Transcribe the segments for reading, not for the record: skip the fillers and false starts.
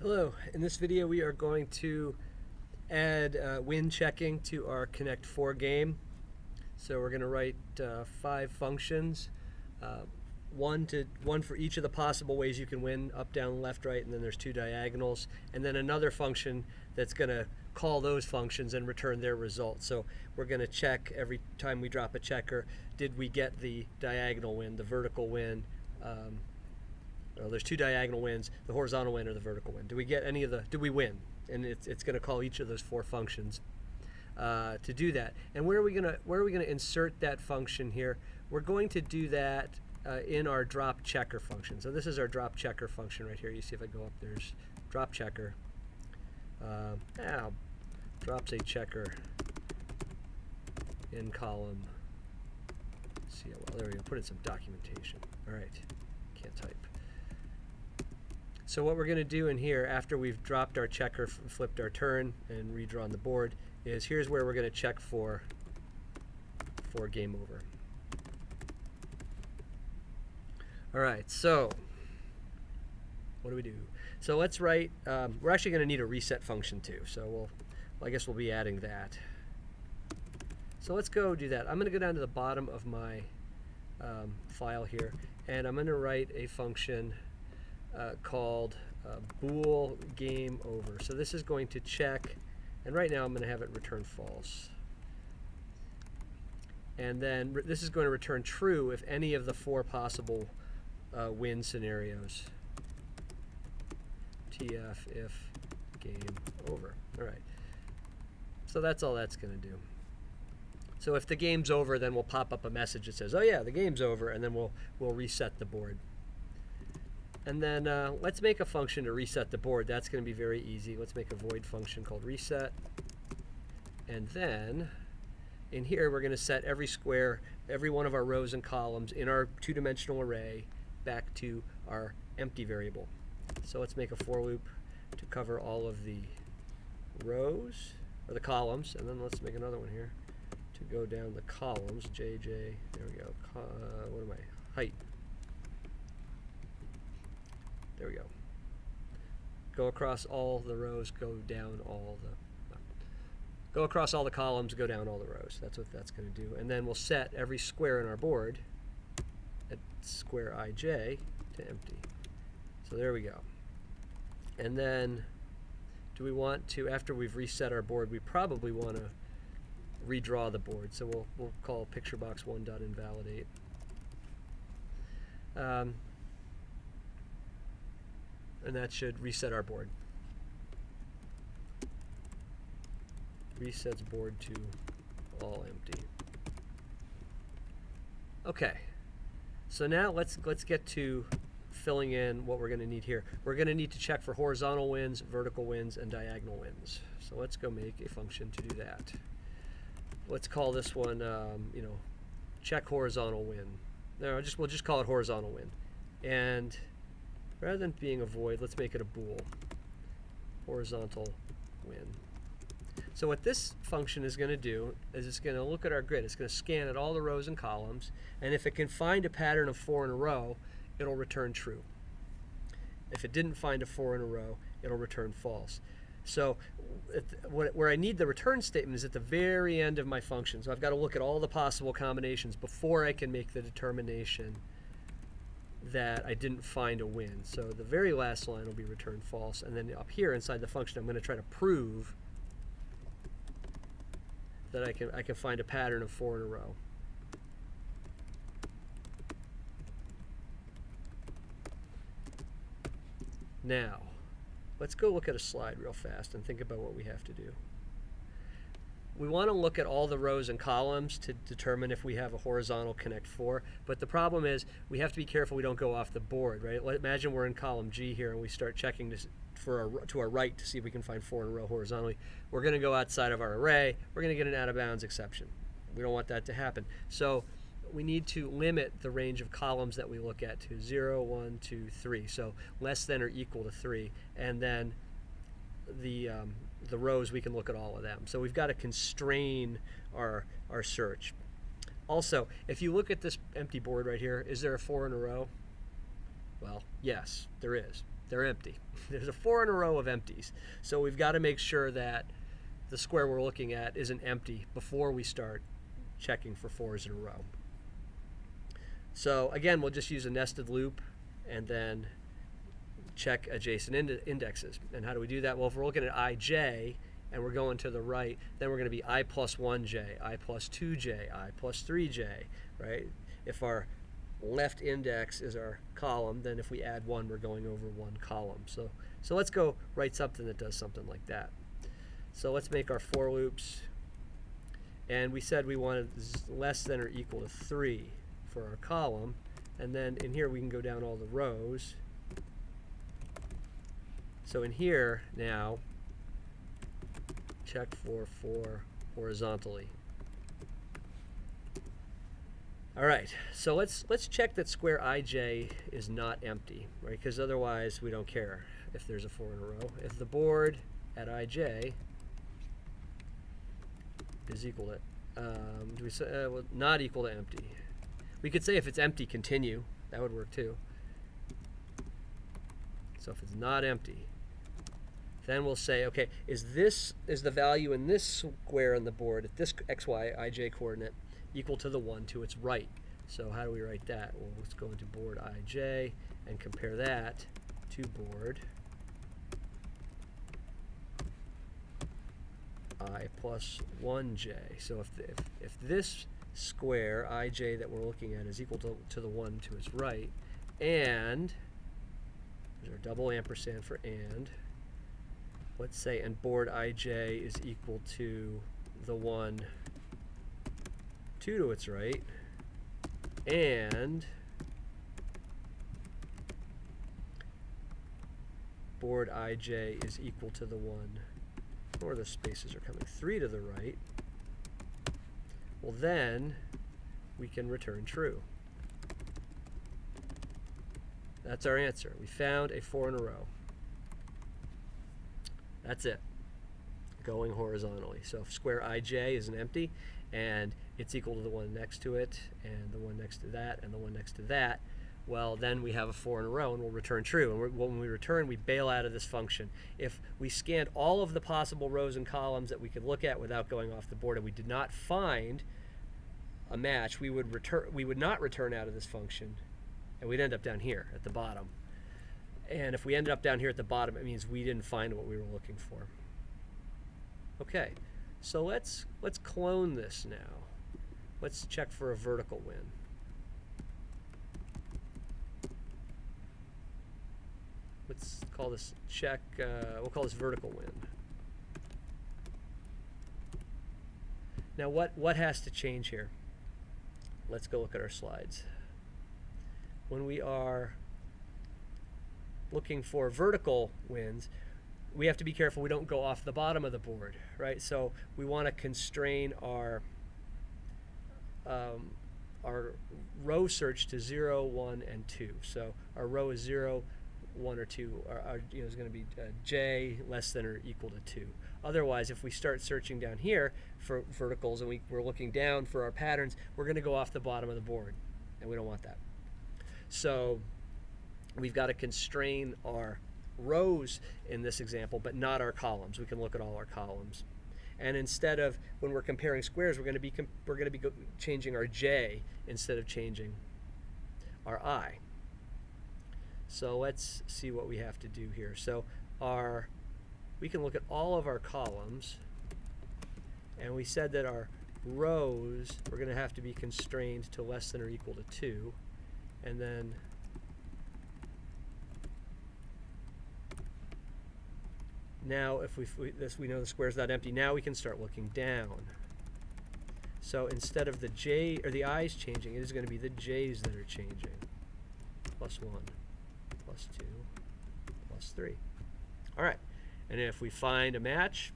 Hello, in this video we are going to add win checking to our Connect 4 game. So we're going to write 5 functions, one for each of the possible ways you can win, up, down, left, right, and then there's 2 diagonals, and then another function that's going to call those functions and return their results. So we're going to check every time we drop a checker, did we get the diagonal win, the vertical win, well, there's 2 diagonal wins, the horizontal win or the vertical win. Do we get any of the, do we win? And it's going to call each of those 4 functions to do that. And where are we going to insert that function here? We're going to do that in our drop checker function. So this is our drop checker function right here. You see if I go up, there's drop checker. Drops a checker in column. See how well, there we go, put in some documentation. All right, can't type. So what we're going to do in here, after we've dropped our checker, flipped our turn, and redrawn the board, is here's where we're going to check for game over. All right, so what do we do? So let's write, we're actually going to need a reset function too, so I guess we'll be adding that. So let's go do that. I'm going to go down to the bottom of my file here, and I'm going to write a function called bool game over. So this is going to check, and right now I'm going to have it return false. And then this is going to return true if any of the 4 possible win scenarios. TF if game over. All right. So that's all that's going to do. So if the game's over, then we'll pop up a message that says, oh yeah, the game's over, and then we'll reset the board. And then let's make a function to reset the board. That's going to be very easy. Let's make a void function called reset. And then in here we're going to set every square, every one of our rows and columns in our 2-dimensional array back to our empty variable. So let's make a for loop to cover all of the rows, or the columns, and then let's make another one here to go down the columns, JJ, there we go, what am I, height. There we go. Go across all the rows, go down all the, go across all the columns, go down all the rows. That's what that's going to do. And then we'll set every square in our board at square ij to empty. So there we go. And then do we want to, after we've reset our board, we probably want to redraw the board. So we'll call picture box 1.invalidate. And that should reset our board. Resets board to all empty. Okay, so now let's get to filling in what we're going to need here. We're going to need to check for horizontal wins, vertical wins, and diagonal wins. So let's go make a function to do that. Let's call this one, check horizontal win. No, we'll just call it horizontal win. And rather than being a void, let's make it a bool. Horizontal win. So what this function is going to do is it's going to look at our grid. It's going to scan at all the rows and columns, and if it can find a pattern of 4 in a row, it'll return true. If it didn't find a 4 in a row, it'll return false. So where I need the return statement is at the very end of my function. So I've got to look at all the possible combinations before I can make the determination that I didn't find a win. So the very last line will be return false, and then up here inside the function I'm going to try to prove that I can find a pattern of 4 in a row. Now let's go look at a slide real fast and think about what we have to do. We want to look at all the rows and columns to determine if we have a horizontal Connect 4, but the problem is we have to be careful we don't go off the board, right? Imagine we're in column G here and we start checking this to our right to see if we can find 4 in a row horizontally. We're going to go outside of our array. We're going to get an out of bounds exception. We don't want that to happen. So we need to limit the range of columns that we look at to 0, 1, 2, 3. So less than or equal to 3, and then the rows, we can look at all of them. So we've got to constrain our search. Also, if you look at this empty board right here, is there a 4 in a row? Well, yes, there is. They're empty. There's a 4 in a row of empties. So we've got to make sure that the square we're looking at isn't empty before we start checking for 4s in a row. So again, we'll just use a nested loop and then check adjacent indexes. And how do we do that? Well, if we're looking at ij and we're going to the right, then we're going to be I plus 1j, I plus 2j, I plus 3j, right? If our left index is our column, then if we add 1, we're going over 1 column. So let's go write something that does something like that. So let's make our for loops. And we said we wanted less than or equal to 3 for our column. And then in here we can go down all the rows. So in here now, check for 4 horizontally. All right, so let's check that square ij is not empty, right? Because otherwise we don't care if there's a 4 in a row. If the board at ij is equal to, do we say, well, not equal to empty. We could say if it's empty, continue. That would work too. So if it's not empty, then we'll say, okay, is the value in this square on the board at this xy ij coordinate equal to the one to its right? So how do we write that? Well, let's go into board ij and compare that to board I plus 1j. So if this square ij that we're looking at is equal to the one to its right, and there's our double ampersand for and, let's say, and board ij is equal to the 1 2 to its right, and board ij is equal to the 1, or the spaces are coming, 3 to the right, well then we can return true. That's our answer. We found a 4 in a row. That's it. Going horizontally. So if square ij isn't empty and it's equal to the one next to it and the one next to that and the one next to that, well, then we have a 4 in a row and we'll return true. And when we return, we bail out of this function. If we scanned all of the possible rows and columns that we could look at without going off the board and we did not find a match, we would not return out of this function, and we'd end up down here at the bottom. And if we ended up down here at the bottom, it means we didn't find what we were looking for. Okay, so let's clone this now. Let's check for a vertical win. Let's call this check, we'll call this vertical win. Now what has to change here? Let's go look at our slides. When we are looking for vertical wins, we have to be careful we don't go off the bottom of the board, right? So we want to constrain our row search to 0, 1, and 2. So our row is 0, 1, or 2 is going to be j less than or equal to 2. Otherwise, if we start searching down here for verticals and we're looking down for our patterns, we're going to go off the bottom of the board, and we don't want that. So we've got to constrain our rows in this example, but not our columns. We can look at all our columns. And instead of, when we're comparing squares, we're going to be changing our j instead of changing our I. So let's see what we have to do here. So we can look at all of our columns, and we said that our rows were going to have to be constrained to less than or equal to 2, and then now if we know the square's not empty, now we can start looking down. So instead of the j or the i's changing, it is going to be the j's that are changing. +1, +2, +3. All right. And if we find a match,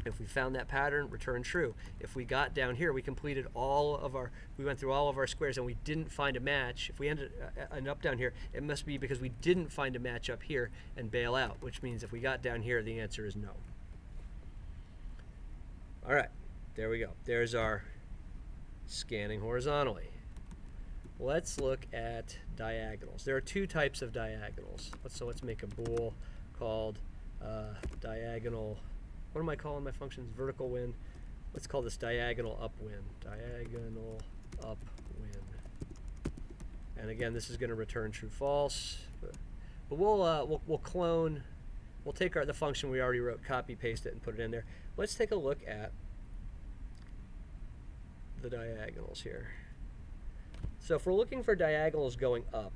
if we found that pattern, return true. If we got down here, we completed we went through all of our squares and we didn't find a match. If we ended up down here, it must be because we didn't find a match up here and bail out, which means if we got down here, the answer is no. All right, there we go. There's our scanning horizontally. let's look at diagonals. There are two types of diagonals. So let's make a bool called diagonal. What am I calling my functions? Vertical win. Let's call this diagonal upwin. Diagonal upwin. And again, this is going to return true false. But we'll clone. We'll take the function we already wrote, copy paste it, and put it in there. Let's take a look at the diagonals here. So if we're looking for diagonals going up,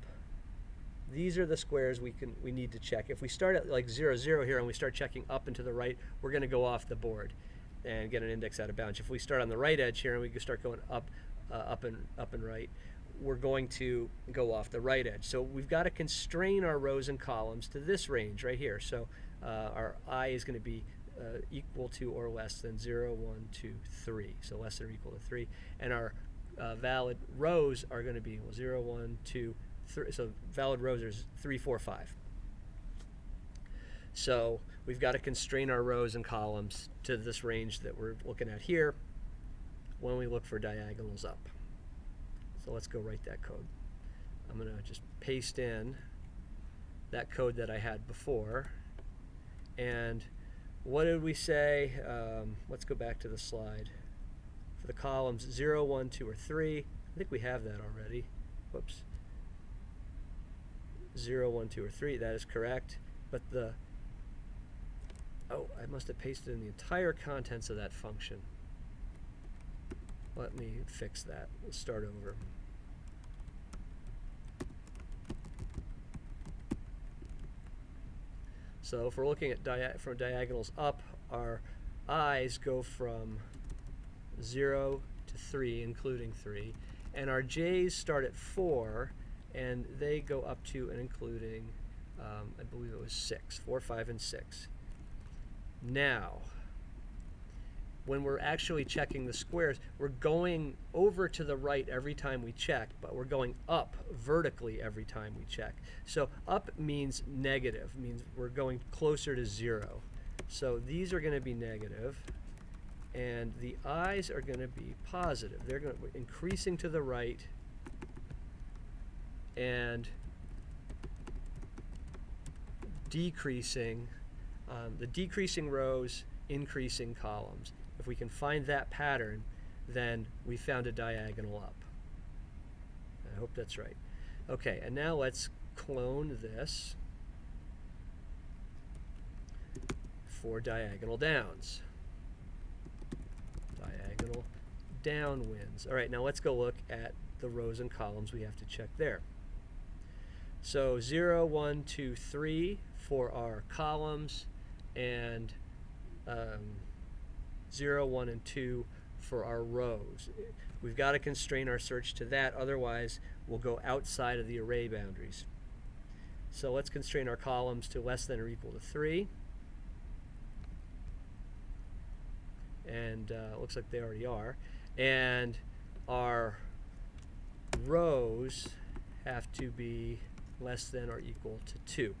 these are the squares we need to check. If we start at like 0, 0 here and we start checking up and to the right, we're going to go off the board and get an index out of bounds. If we start on the right edge here and we start going up, up and right, we're going to go off the right edge. So we've got to constrain our rows and columns to this range right here. So our I is going to be equal to or less than 0, 1, 2, 3. So less than or equal to 3. And our valid rows are going to be 0, 1, 2, 3. So valid rows are 3, 4, 5. So we've got to constrain our rows and columns to this range that we're looking at here when we look for diagonals up. So let's go write that code. I'm going to just paste in that code that I had before. And what did we say? Let's go back to the slide. For the columns 0, 1, 2, or 3, I think we have that already. Whoops. 0, 1, 2, or 3, that is correct. But I must have pasted in the entire contents of that function. Let me fix that. We'll start over. So if we're looking at from diagonals up, our i's go from 0 to 3, including 3, and our j's start at 4, and they go up to and including, I believe it was 6, 4, 5, and 6. Now, when we're actually checking the squares, we're going over to the right every time we check, but we're going up vertically every time we check. So up means negative, means we're going closer to 0. So these are going to be negative, and the i's are going to be positive. They're going to be increasing to the right and decreasing, the decreasing rows, increasing columns. If we can find that pattern, then we found a diagonal up. I hope that's right. Okay, and now let's clone this for diagonal downs. Diagonal downwinds. All right, now let's go look at the rows and columns we have to check there. So 0, 1, 2, 3 for our columns, and 0, 1, and 2 for our rows. We've got to constrain our search to that, otherwise we'll go outside of the array boundaries. So let's constrain our columns to less than or equal to 3. And it looks like they already are. And our rows have to be less than or equal to 2.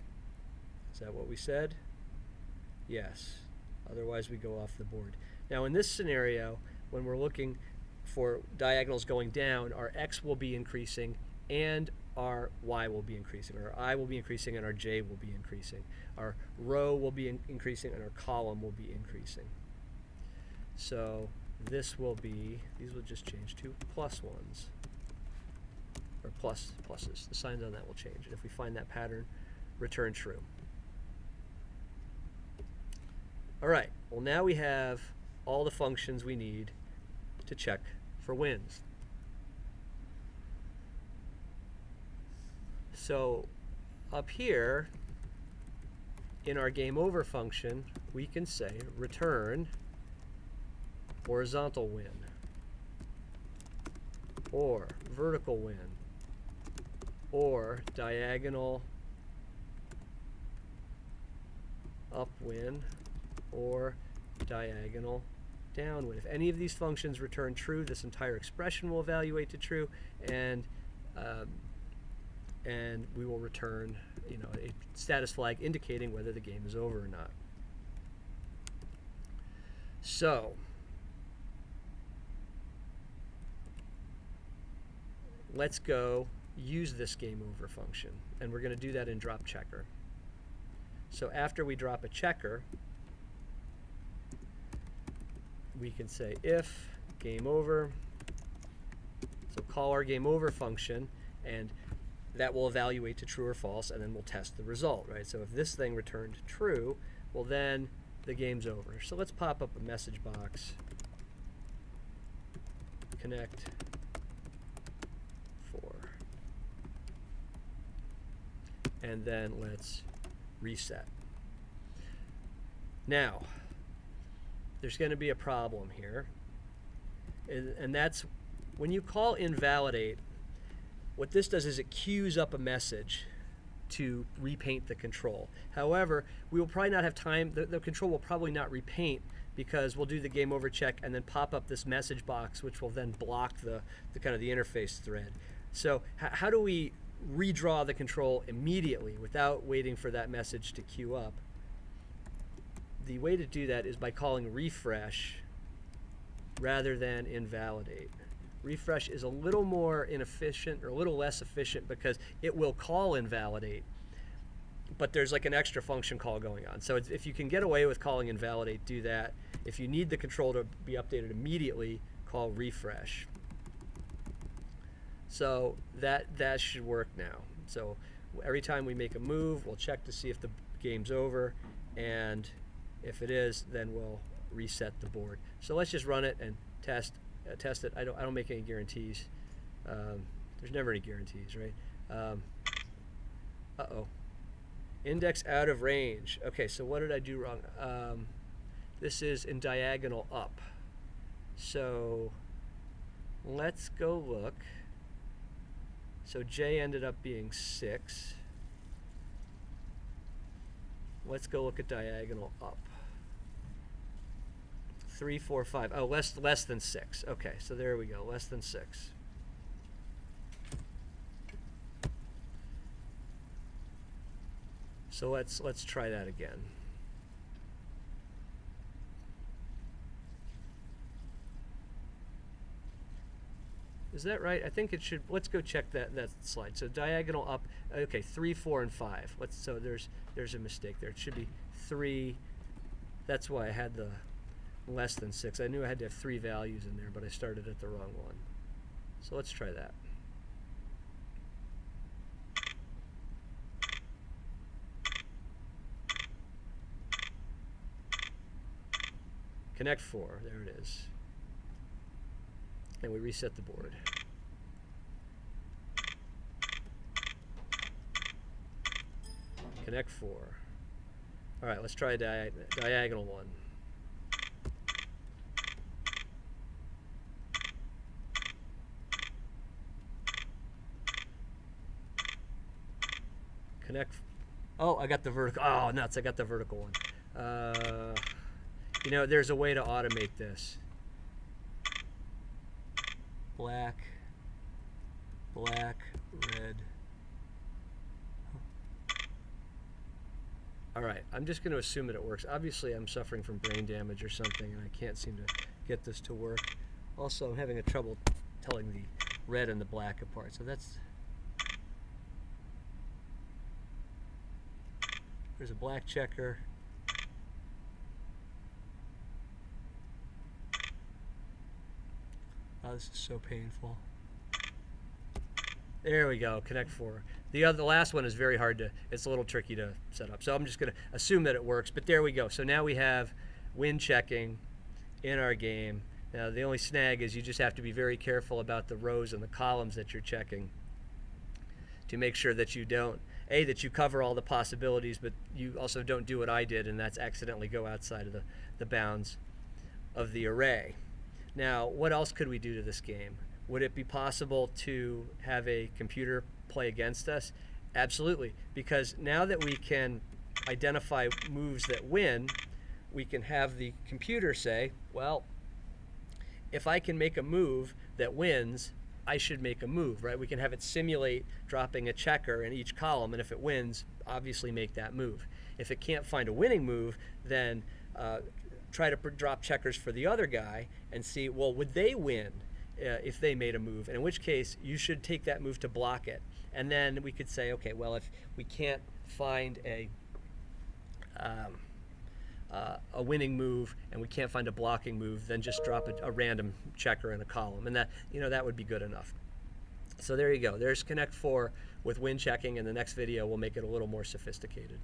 Is that what we said? Yes. Otherwise we go off the board. Now in this scenario, when we're looking for diagonals going down, our x will be increasing and our y will be increasing. Our I will be increasing and our j will be increasing. Our row will be increasing and our column will be increasing. So this will be, these will just change to +1s, or pluses. The signs on that will change. And if we find that pattern, return true. All right, well now we have all the functions we need to check for wins. So up here in our game over function, we can say return horizontal win or vertical win or diagonal upwin or diagonal downwin. If any of these functions return true, this entire expression will evaluate to true, and we will return, a status flag indicating whether the game is over or not. So let's go use this game over function. And we're going to do that in drop checker. So after we drop a checker, we can say if game over. So call our game over function, and that will evaluate to true or false, and then we'll test the result, right? So if this thing returned true, well then the game's over. So let's pop up a message box. Connect 4. And then let's reset. Now, there's going to be a problem here, and that's when you call invalidate, what this does is it queues up a message to repaint the control. However, we will probably not have time, the control will probably not repaint because we'll do the game over check and then pop up this message box, which will then block the kind of the interface thread. So how do we redraw the control immediately without waiting for that message to queue up? The way to do that is by calling refresh rather than invalidate. Refresh is a little more inefficient or a little less efficient because it will call invalidate, but there's like an extra function call going on. So if you can get away with calling invalidate, do that. If you need the control to be updated immediately, call refresh. So that should work now. So every time we make a move, we'll check to see if the game's over, and if it is, then we'll reset the board. So let's just run it and test it. I don't make any guarantees. There's never any guarantees, right? Uh-oh. Index out of range. Okay, so what did I do wrong? This is in diagonal up. So let's go look. So J ended up being 6. Let's go look at diagonal up. 3, 4, 5. Oh, less than 6. Okay, so there we go. Less than 6. So let's try that again. Is that right? I think it should. Let's go check that slide. So diagonal up. Okay, 3, 4, and 5. So there's a mistake there. It should be 3. That's why I had the less than 6. I knew I had to have 3 values in there, but I started at the wrong one. So let's try that. Connect 4. There it is. And we reset the board. Connect 4. All right, let's try diagonal 1. Connect. Oh, I got the vertical. Oh, nuts! I got the vertical one. You know, there's a way to automate this. Black, red. All right, I'm just going to assume that it works. Obviously, I'm suffering from brain damage or something, and I can't seem to get this to work. Also, I'm having a trouble telling the red and the black apart. So there's a black checker. Oh, this is so painful. There we go, connect 4. The last one is very hard to, it's a little tricky to set up. So I'm just going to assume that it works, but there we go. So now we have win checking in our game. Now the only snag is you just have to be very careful about the rows and the columns that you're checking to make sure that you don't, that you cover all the possibilities, but you also don't do what I did, and that's accidentally go outside of the bounds of the array. Now, what else could we do to this game? Would it be possible to have a computer play against us? Absolutely, because now that we can identify moves that win, we can have the computer say, well, if I can make a move that wins, I should make a move, right? We can have it simulate dropping a checker in each column, and if it wins, obviously make that move. If it can't find a winning move, then try to drop checkers for the other guy and see, well, would they win? if they made a move, and in which case you should take that move to block it. And then we could say, okay, well, if we can't find a winning move and we can't find a blocking move, then just drop a random checker in a column, and that, that would be good enough. So there you go. There's Connect 4 with win checking. In the next video, we'll make it a little more sophisticated.